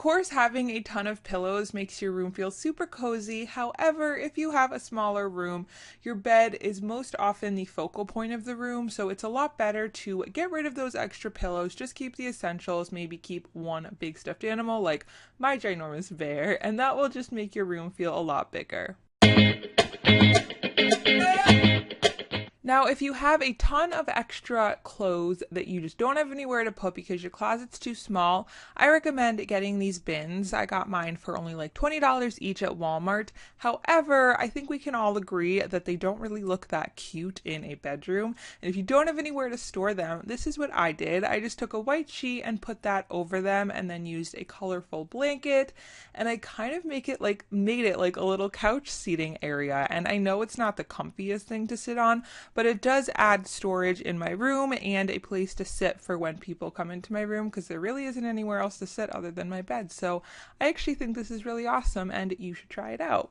course, having a ton of pillows makes your room feel super cozy. However, if you have a smaller room, your bed is most often the focal point of the room, so it's a lot better to get rid of those extra pillows, just keep the essentials, maybe keep one big stuffed animal like my ginormous bear, and that will just make your room feel a lot bigger. Now, if you have a ton of extra clothes that you just don't have anywhere to put because your closet's too small, I recommend getting these bins. I got mine for only like $20 each at Walmart. However, I think we can all agree that they don't really look that cute in a bedroom. And if you don't have anywhere to store them, this is what I did. I just took a white sheet and put that over them and then used a colorful blanket. And I kind of made it like a little couch seating area. And I know it's not the comfiest thing to sit on, but it does add storage in my room and a place to sit for when people come into my room, because there really isn't anywhere else to sit other than my bed. So I actually think this is really awesome and you should try it out.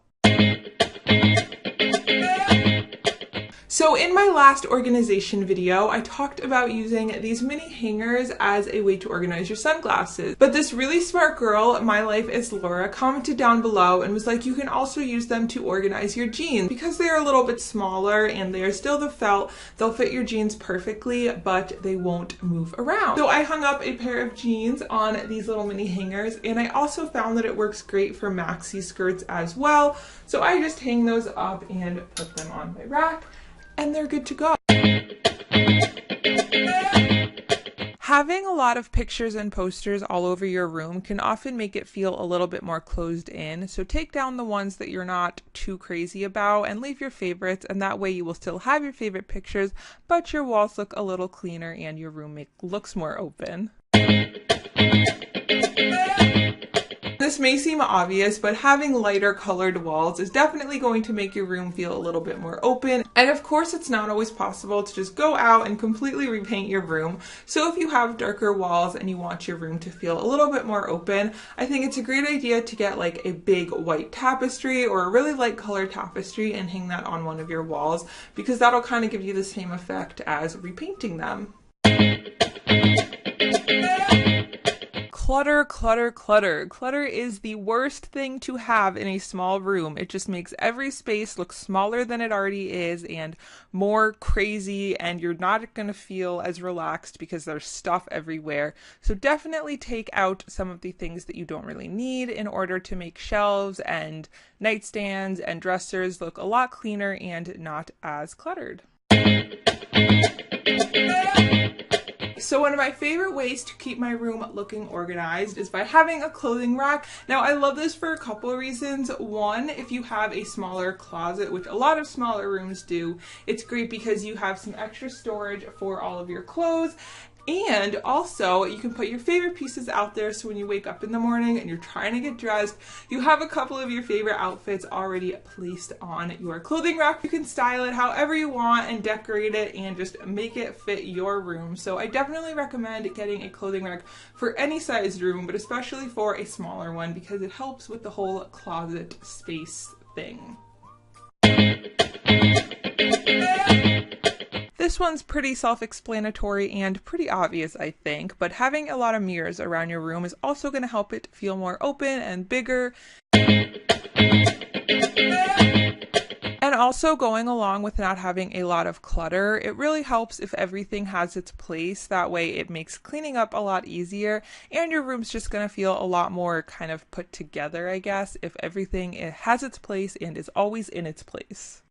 So in my last organization video, I talked about using these mini hangers as a way to organize your sunglasses. But this really smart girl, My Life is Laura, commented down below and was like, you can also use them to organize your jeans. Because they are a little bit smaller and they are still the felt, they'll fit your jeans perfectly, but they won't move around. So I hung up a pair of jeans on these little mini hangers, and I also found that it works great for maxi skirts as well. So I just hang those up and put them on my rack, and they're good to go. Having a lot of pictures and posters all over your room can often make it feel a little bit more closed in, so take down the ones that you're not too crazy about and leave your favorites, and that way you will still have your favorite pictures, but your walls look a little cleaner and your room looks more open. This may seem obvious, but having lighter colored walls is definitely going to make your room feel a little bit more open. And of course, it's not always possible to just go out and completely repaint your room. So if you have darker walls and you want your room to feel a little bit more open, I think it's a great idea to get like a big white tapestry or a really light colored tapestry and hang that on one of your walls, because that'll kind of give you the same effect as repainting them. Clutter, clutter, clutter. Clutter is the worst thing to have in a small room. It just makes every space look smaller than it already is and more crazy, and you're not going to feel as relaxed because there's stuff everywhere. So definitely take out some of the things that you don't really need in order to make shelves and nightstands and dressers look a lot cleaner and not as cluttered. So one of my favorite ways to keep my room looking organized is by having a clothing rack. Now I love this for a couple of reasons. One, if you have a smaller closet, which a lot of smaller rooms do, it's great because you have some extra storage for all of your clothes. And also, you can put your favorite pieces out there, so when you wake up in the morning and you're trying to get dressed, you have a couple of your favorite outfits already placed on your clothing rack. You can style it however you want and decorate it and just make it fit your room. So I definitely recommend getting a clothing rack for any sized room, but especially for a smaller one, because it helps with the whole closet space thing. This one's pretty self-explanatory and pretty obvious, I think, but having a lot of mirrors around your room is also going to help it feel more open and bigger. And also, going along with not having a lot of clutter, it really helps if everything has its place. That way it makes cleaning up a lot easier, and your room's just going to feel a lot more kind of put together, I guess, if everything has its place and is always in its place.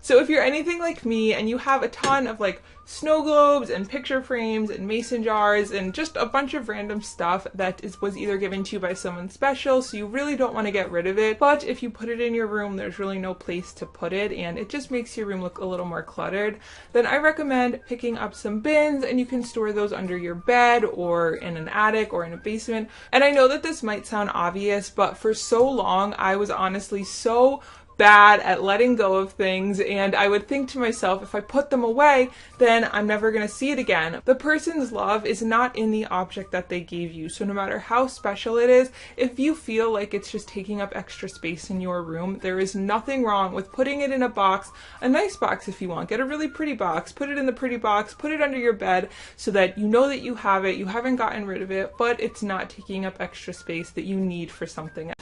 So if you're anything like me and you have a ton of like snow globes and picture frames and mason jars and just a bunch of random stuff that was either given to you by someone special, so you really don't want to get rid of it, but if you put it in your room, there's really no place to put it and it just makes your room look a little more cluttered, then I recommend picking up some bins, and you can store those under your bed or in an attic or in a basement. And I know that this might sound obvious, but for so long I was honestly so bad at letting go of things, and I would think to myself, if I put them away, then I'm never going to see it again. The person's love is not in the object that they gave you, so no matter how special it is, if you feel like it's just taking up extra space in your room, there is nothing wrong with putting it in a box, a nice box if you want. Get a really pretty box, put it in the pretty box, put it under your bed so that you know that you have it, you haven't gotten rid of it, but it's not taking up extra space that you need for something else.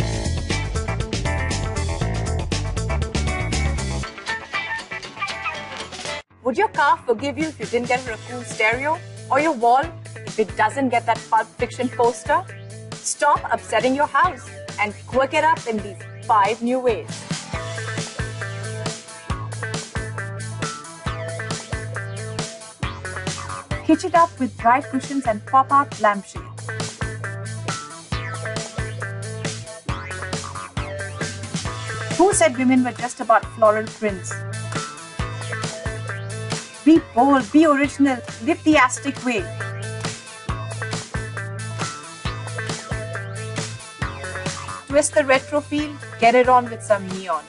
Would your car forgive you if you didn't get her a cool stereo? Or your wall if it doesn't get that Pulp Fiction poster? Stop upsetting your house and quirk it up in these 5 new ways. Kitch it up with dry cushions and pop-out lampshades. Who said women were just about floral prints? Be bold, be original, live the Aztec way. Twist the retro feel, get it on with some neon.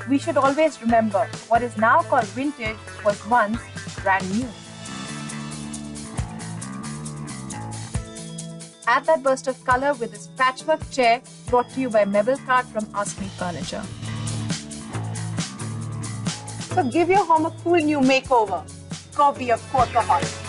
We should always remember what is now called vintage was once brand new. Add that burst of color with this patchwork chair brought to you by Mebel Card from Ask Me Furniture. So give your home a cool new makeover. Go be a Quaker hot.